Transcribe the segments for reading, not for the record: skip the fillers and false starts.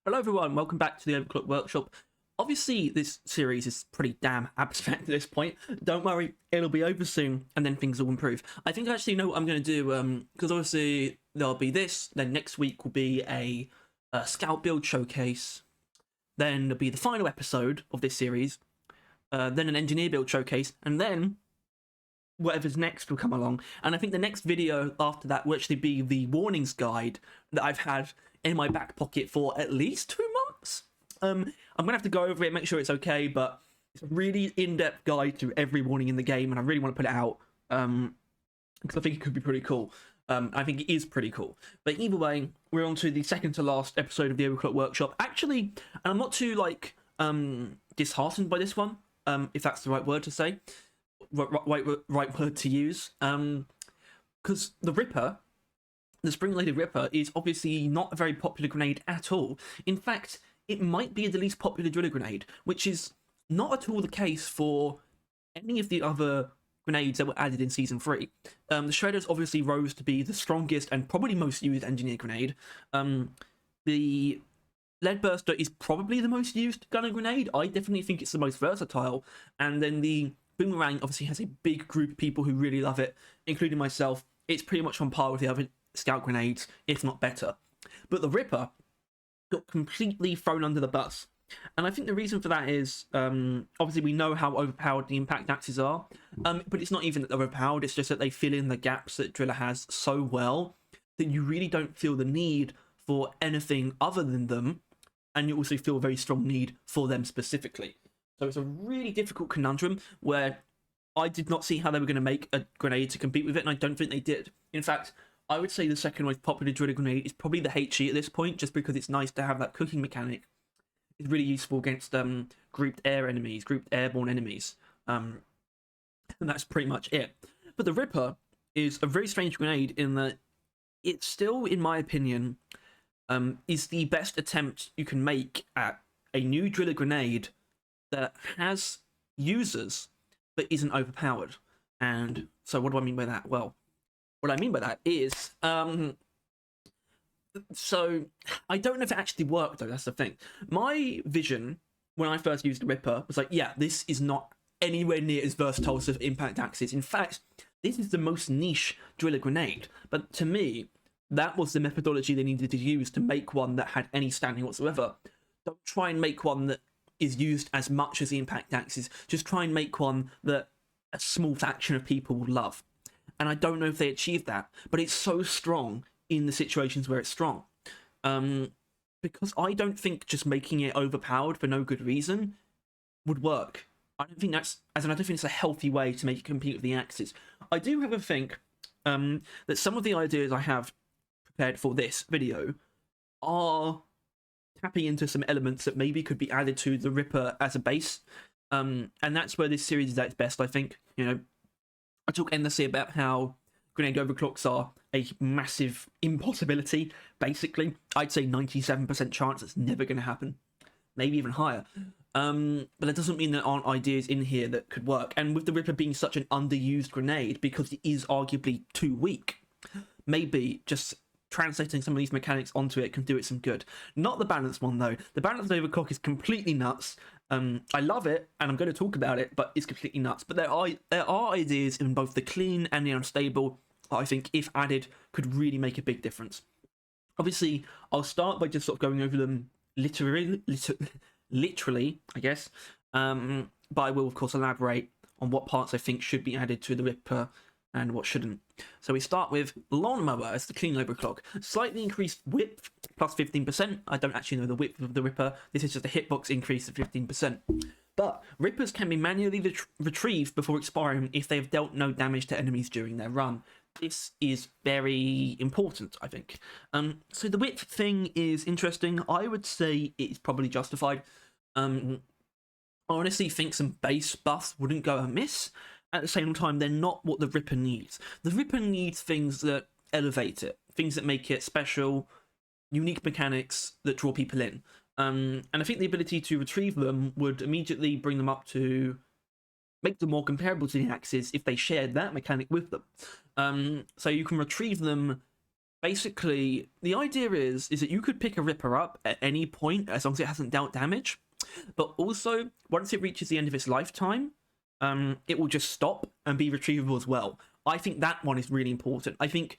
Hello everyone, welcome back to the Overclock Workshop. Obviously, this series is pretty damn abstract at this point. Don't worry, it'll be over soon, and then things will improve. I think I actually know what I'm going to do, because obviously there'll be this, then next week will be a scout build showcase, then there'll be the final episode of this series, then an engineer build showcase, and then whatever's next will come along. And I think the next video after that will actually be the warnings guide that I've had in my back pocket for at least 2 months. I'm gonna have to go over it, make sure it's okay, but it's a really in-depth guide to every warning in the game, and I really want to put it out because I think it could be pretty cool. I think it is pretty cool. But either way, we're on to the second to last episode of the Overclock Workshop. Actually, and I'm not too disheartened by this one, if that's the right word to say, right word to use. Because the Ripper, the Spring-Loaded Ripper, is obviously not a very popular grenade at all. In fact, it might be the least popular driller grenade, which is not at all the case for any of the other grenades that were added in Season 3. The Shredders obviously rose to be the strongest and probably most used engineer grenade. The Lead Burster is probably the most used gunner grenade. I definitely think it's the most versatile. And then the Boomerang obviously has a big group of people who really love it, including myself. It's pretty much on par with the other scout grenades, if not better. But the Ripper got completely thrown under the bus. And I think the reason for that is, obviously we know how overpowered the impact axes are, but it's not even that they're overpowered, it's just that they fill in the gaps that Driller has so well that you really don't feel the need for anything other than them, and you also feel a very strong need for them specifically. So it's a really difficult conundrum where I did not see how they were going to make a grenade to compete with it, and I don't think they did. In fact, I would say the second most popular driller grenade is probably the HE at this point, just because it's nice to have that cooking mechanic. It's really useful against grouped air enemies, grouped airborne enemies. And that's pretty much it. But the Ripper is a very strange grenade in that it still, in my opinion, is the best attempt you can make at a new driller grenade that has users but isn't overpowered. And so what do I mean by that? Well, what I mean by that is, so I don't know if it actually worked though, that's the thing. My vision when I first used the Ripper was like, yeah, this is not anywhere near as versatile as the impact axes. In fact, this is the most niche driller grenade. But to me, that was the methodology they needed to use to make one that had any standing whatsoever. Don't try and make one that is used as much as the impact axes. Just try and make one that a small faction of people will love. And I don't know if they achieved that, but it's so strong in the situations where it's strong. Because I don't think just making it overpowered for no good reason would work. I don't think I don't think it's a healthy way to make it compete with the axes. I do have a think that some of the ideas I have prepared for this video are tapping into some elements that maybe could be added to the Ripper as a base. And that's where this series is at its best, I think. You know, I talk endlessly about how grenade overclocks are a massive impossibility, basically. I'd say 97% chance it's never going to happen. Maybe even higher. But that doesn't mean there aren't ideas in here that could work. And with the Ripper being such an underused grenade, because it is arguably too weak, maybe just translating some of these mechanics onto it can do it some good. Not the balanced one, though. The balanced overclock is completely nuts. I love it, and I'm going to talk about it, but it's completely nuts. But there are ideas in both the clean and the unstable that I think, if added, could really make a big difference. Obviously, I'll start by just sort of going over them literally, I guess. But I will, of course, elaborate on what parts I think should be added to the Ripper and what shouldn't. So we start with Lawnmower as the clean overclock. Slightly increased width, plus 15%. I don't actually know the width of the Ripper. This is just a hitbox increase of 15%. But Rippers can be manually retrieved before expiring if they have dealt no damage to enemies during their run. This is very important, I think. So the width thing is interesting. I would say it's probably justified. I honestly think some base buffs wouldn't go amiss. At the same time, they're not what the Ripper needs. The Ripper needs things that elevate it, things that make it special, unique mechanics that draw people in. And I think the ability to retrieve them would immediately bring them up to make them more comparable to the axes if they shared that mechanic with them. So you can retrieve them basically the idea is that you could pick a Ripper up at any point as long as it hasn't dealt damage, but also once it reaches the end of its lifetime, it will just stop and be retrievable as well. I think that one is really important. I think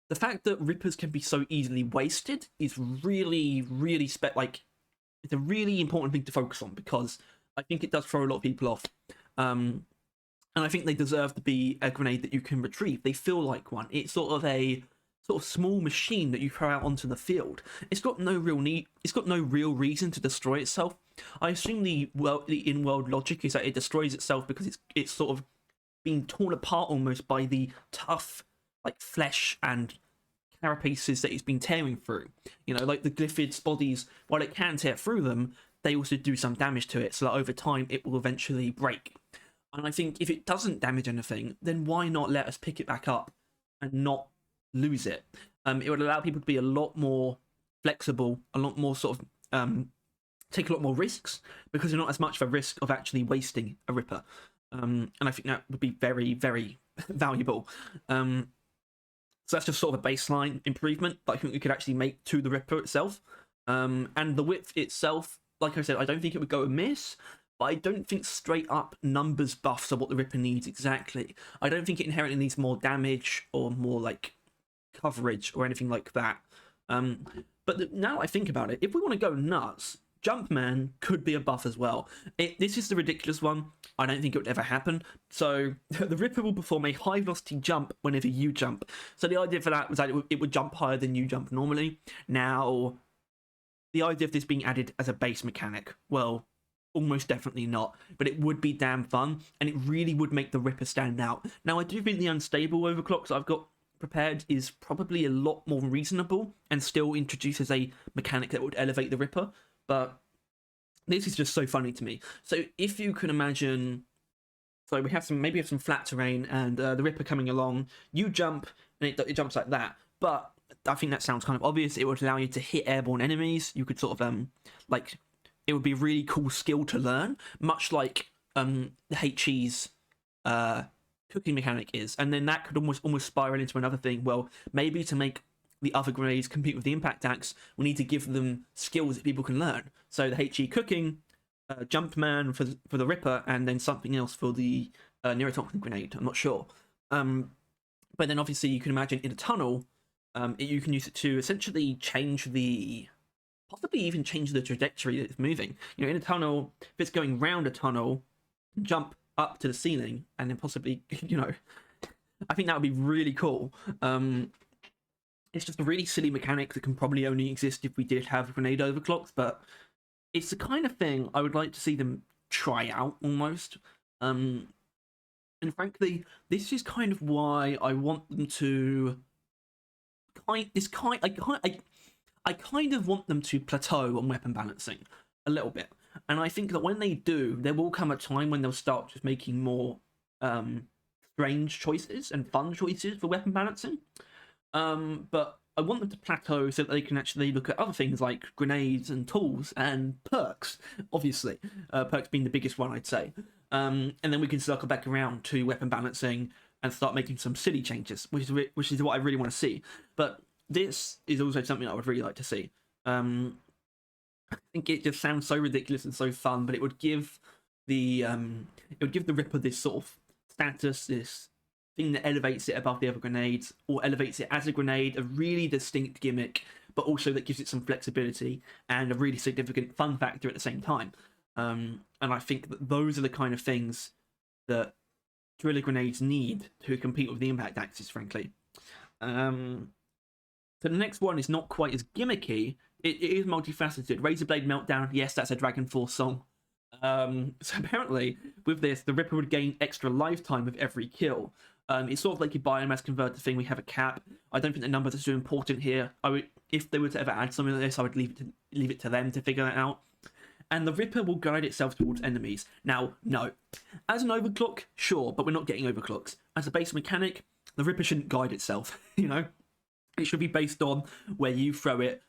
the fact that Rippers can be so easily wasted is really, really it's a really important thing to focus on, because I think it does throw a lot of people off. And I think they deserve to be a grenade that you can retrieve. They feel like one. It's sort of a small machine that you throw out onto the field. It's got no real need. It's got no real reason to destroy itself. I assume the in-world logic is that it destroys itself because it's sort of being torn apart almost by the tough, like, flesh and carapaces that it's been tearing through. You know, like the Glyphid's bodies, while it can tear through them, they also do some damage to it, so that over time it will eventually break. And I think if it doesn't damage anything, then why not let us pick it back up and not lose it? It would allow people to be a lot more flexible, a lot more sort of take a lot more risks, because there's not as much of a risk of actually wasting a Ripper. And I think that would be very, very valuable. So that's just sort of a baseline improvement that I think we could actually make to the Ripper itself. And the width itself, like I said, I don't think it would go amiss, but I don't think straight up numbers buffs are what the Ripper needs exactly. I don't think it inherently needs more damage or more like coverage or anything like that. But now I think about it, if we want to go nuts, Jumpman could be a buff as well. This is the ridiculous one. I don't think it would ever happen. So the Ripper will perform a high velocity jump whenever you jump. So the idea for that was that it would jump higher than you jump normally. Now, the idea of this being added as a base mechanic, well, almost definitely not, but it would be damn fun, and it really would make the Ripper stand out. Now, I do think the unstable overclocks that I've got prepared is probably a lot more reasonable and still introduces a mechanic that would elevate the Ripper, but this is just so funny to me. So if you can imagine, so we have some flat terrain, and the Ripper coming along, you jump, and it jumps like that, but I think that sounds kind of obvious. It would allow you to hit airborne enemies. You could sort of like, it would be a really cool skill to learn, much like the HE's cooking mechanic is. And then that could almost spiral into another thing. Well, maybe to make the other grenades compete with the impact axe, we need to give them skills that people can learn. So the HE cooking, Jumpman for the Ripper, and then something else for the neurotoxin grenade. I'm not sure. But then obviously you can imagine in a tunnel, you can use it to essentially possibly even change the trajectory that it's moving. You know, in a tunnel, if it's going round a tunnel, jump up to the ceiling, and then possibly, you know, I think that would be really cool. It's just a really silly mechanic that can probably only exist if we did have grenade overclocks, but it's the kind of thing I would like to see them try out almost. And frankly, this is kind of why I want them to I kind of want them to plateau on weapon balancing a little bit. And I think that when they do, there will come a time when they'll start just making more strange choices and fun choices for weapon balancing. But I want them to plateau so that they can actually look at other things like grenades and tools and perks, obviously. Perks being the biggest one, I'd say. And then we can circle back around to weapon balancing and start making some silly changes, which is what I really want to see. But this is also something I would really like to see. I think it just sounds so ridiculous and so fun, but it would give the Ripper this sort of status, this thing that elevates it above the other grenades, or elevates it as a grenade, a really distinct gimmick, but also that gives it some flexibility and a really significant fun factor at the same time. And I think that those are the kind of things that driller grenades need to compete with the impact axis, frankly. So the next one is not quite as gimmicky. It is multifaceted. Razorblade Meltdown, yes, that's a Dragon Force song. So apparently, with this, the Ripper would gain extra lifetime with every kill. It's sort of like your biomass converter thing. We have a cap. I don't think the numbers are too important here. If they were to ever add something like this, I would leave it to them to figure that out. And the Ripper will guide itself towards enemies. Now, no. As an overclock, sure, but we're not getting overclocks. As a base mechanic, the Ripper shouldn't guide itself, you know? It should be based on where you throw it,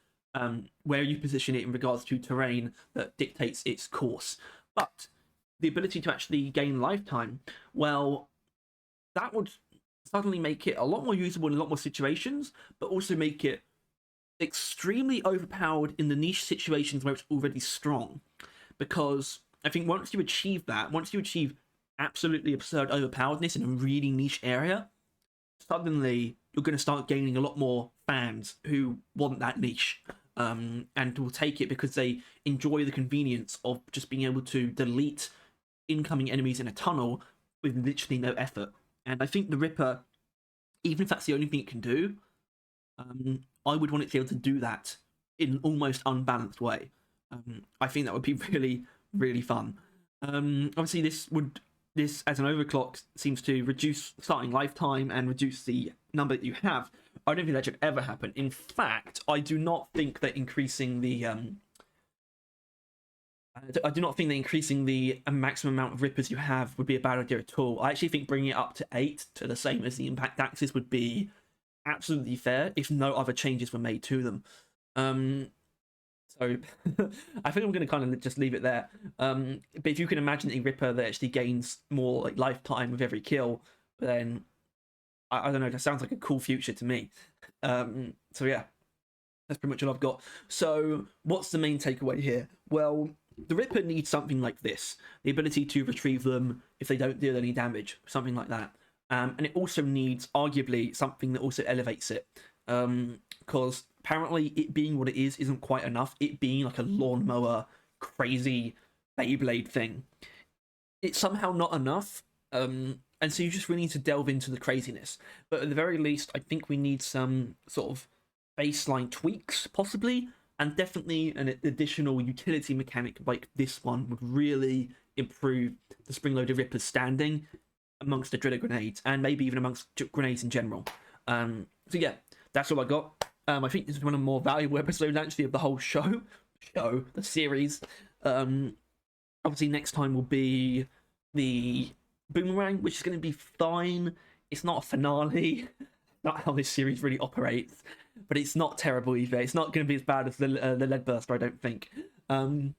where you position it in regards to terrain that dictates its course. But the ability to actually gain lifetime, well, that would suddenly make it a lot more usable in a lot more situations, but also make it extremely overpowered in the niche situations where it's already strong. Because I think once you achieve that, once you achieve absolutely absurd overpoweredness in a really niche area, suddenly you're going to start gaining a lot more fans who want that niche, and will take it because they enjoy the convenience of just being able to delete incoming enemies in a tunnel with literally no effort. And I think the Ripper, even if that's the only thing it can do, I would want it to be able to do that in an almost unbalanced way. I think that would be really, really fun. Obviously, this as an overclock seems to reduce starting lifetime and reduce the number that you have. I don't think that should ever happen. In fact, I do not think that increasing the maximum amount of rippers you have would be a bad idea at all. I actually think bringing it up to 8 to the same as the impact axis would be absolutely fair if no other changes were made to them. So I think I'm going to kind of just leave it there. But if you can imagine a Ripper that actually gains more like lifetime with every kill, then I don't know. That sounds like a cool future to me. So yeah, that's pretty much all I've got. So what's the main takeaway here? Well, the Ripper needs something like this: the ability to retrieve them if they don't deal any damage, something like that. And it also needs, arguably, something that also elevates it. Because apparently it being what it is isn't quite enough. It being like a lawnmower, crazy Beyblade thing, it's somehow not enough. And so you just really need to delve into the craziness. But at the very least, I think we need some sort of baseline tweaks, possibly, and definitely an additional utility mechanic like this one would really improve the spring-loaded Ripper's standing amongst the driller grenades, and maybe even amongst grenades in general. So yeah, that's all I got. I think this is one of the more valuable episodes actually of the whole the series. Obviously next time will be the boomerang, which is going to be fine. It's not a finale, not how this series really operates, but it's not terrible either. It's not going to be as bad as the lead burster, I don't think. Either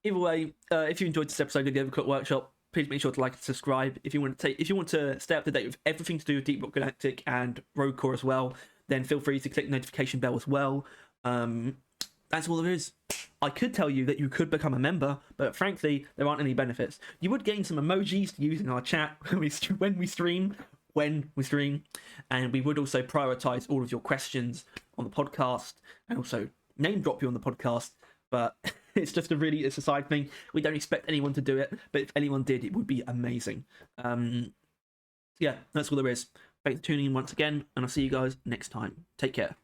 way, if you enjoyed this episode of the Overclock Workshop, please make sure to like and subscribe. If you want to stay up to date with everything to do with Deep Rock Galactic and Road Core as well, then feel free to click the notification bell as well. That's all there is. I could tell you that you could become a member, but frankly, there aren't any benefits. You would gain some emojis to use in our chat when we stream, and we would also prioritize all of your questions on the podcast, and also name drop you on the podcast. But it's just it's a side thing. We don't expect anyone to do it, but if anyone did, it would be amazing. Yeah, that's all there is. Thanks for tuning in once again, and I'll see you guys next time. Take care.